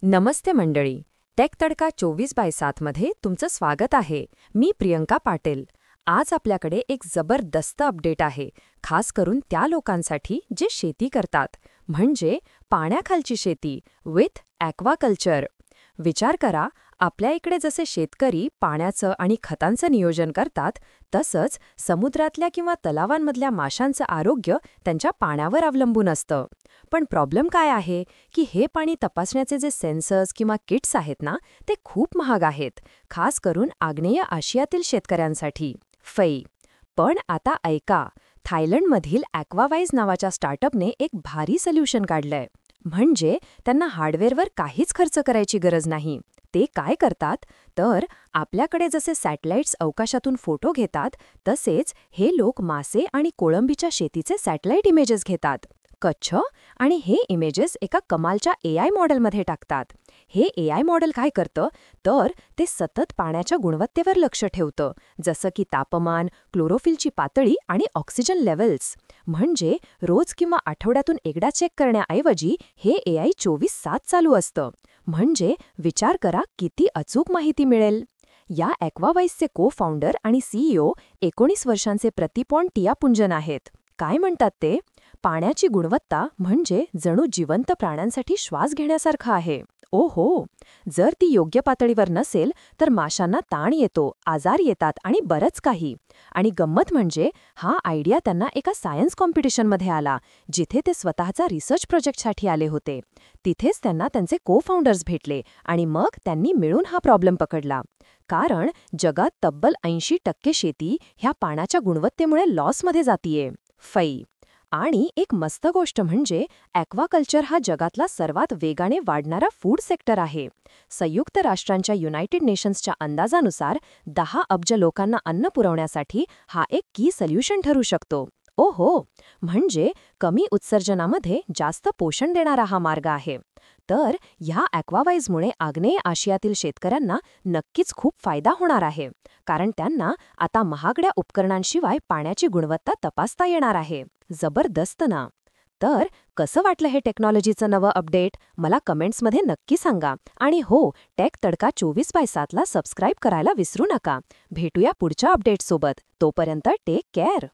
नमस्ते मंडळी. टेक तडका 24/7 मध्ये तुमचं स्वागत आहे. मी प्रियंका पाटील. आज आपल्याकडे एक जबरदस्त अपडेट आहे, खास करून त्या लोकांसाठी जे शेती करतात, म्हणजे पाण्याखालची शेती विथ ॲक्वाकल्चर. विचार करा, आपल्या इकडे जसे शेतकरी पाण्याचं आणि खतांचं नियोजन करतात, तसंच समुद्रातल्या किंवा तलावांमधल्या माशांचं आरोग्य त्यांच्या पाण्यावर अवलंबून असतं. पण प्रॉब्लेम काय आहे की हे पाणी तपासण्याचे जे सेन्सर्स किंवा किट्स आहेत ना, ते खूप महाग आहेत, खास करून आग्नेय आशियातील शेतकऱ्यांसाठी. पण आता ऐका, थायलंडमधील ॲक्वावाईज नावाच्या स्टार्टअपने एक भारी सोल्युशन काढलंय. म्हणजे त्यांना हार्डवेअरवर काहीच खर्च करायची गरज नाही. ते काय करतात, तर आपल्याकडे जसे सॅटेलाइट्स अवकाशातून फोटो घेतात, तसेच हे लोक मासे आणि कोळंबीच्या शेतीचे सॅटेलाइट इमेजेस घेतात. कच्छ आणि हे इमेजेस एका कमालच्या AI मॉडेलमध्ये टाकतात. हे AI मॉडेल काय करतं, तर ते सतत पाण्याच्या गुणवत्तेवर लक्ष ठेवतं, जसं की तापमान, क्लोरोफिलची पातळी आणि ऑक्सिजन लेव्हल्स. म्हणजे रोज किंवा आठवड्यातून एकदा चेक करण्याऐवजी हे AI 24/7 चालू असतं. म्हणजे विचार करा किती अचूक माहिती मिळेल. या ॲक्वावाईजचे को-फाउंडर आणि CEO 19 वर्षांचे प्रतिपॉन टियापुंजन आहेत. काय म्हणतात ते? पाण्याची गुणवत्ता म्हणजे जणू जिवंत प्राण्यांसाठी श्वास घेण्यासारखं आहे. ओहो, जर ती योग्य पातळीवर नसेल तर माशांना ताण येतो, आजार येतात आणि बरंच काही. आणि गंमत म्हणजे हा आयडिया त्यांना एका सायन्स कॉम्पिटिशनमध्ये आला, जिथे ते स्वतःचा रिसर्च प्रोजेक्टसाठी आले होते. तिथेच त्यांना त्यांचे को-फाउंडर्स भेटले आणि मग त्यांनी मिळून हा प्रॉब्लेम पकडला. कारण जगात तब्बल 80% शेती ह्या पाण्याच्या गुणवत्तेमुळे लॉसमध्ये जातीये. आणि एक मस्त गोष्ट म्हणजे ॲक्वाकल्चर हा जगातला सर्वात वेगाने वाढणारा फूड सेक्टर आहे. संयुक्त राष्ट्रांच्या युनायटेड नेशन्सच्या अंदाजानुसार 10 अब्ज लोकांना अन्न पुरवण्यासाठी हा एक की सोल्युशन ठरू शकतो. ओहो, म्हणजे कमी उत्सर्जनामध्ये जास्त पोषण देणारा हा मार्ग आहे. तर ह्या ॲक्वावाईजमुळे आग्नेय आशियातील शेतकऱ्यांना नक्कीच खूप फायदा होणार आहे, कारण त्यांना आता महागड्या उपकरणांशिवाय पाण्याची गुणवत्ता तपासता येणार आहे. जबरदस्त ना? तर कसं वाटलं हे टेक्नॉलॉजीचं नवं अपडेट? मला कमेंट्समध्ये नक्की सांगा. आणि हो, टेक तडका 24/7 ला सबस्क्राईब करायला विसरू नका. भेटूया पुढच्या अपडेटसोबत. तोपर्यंत टेक केअर.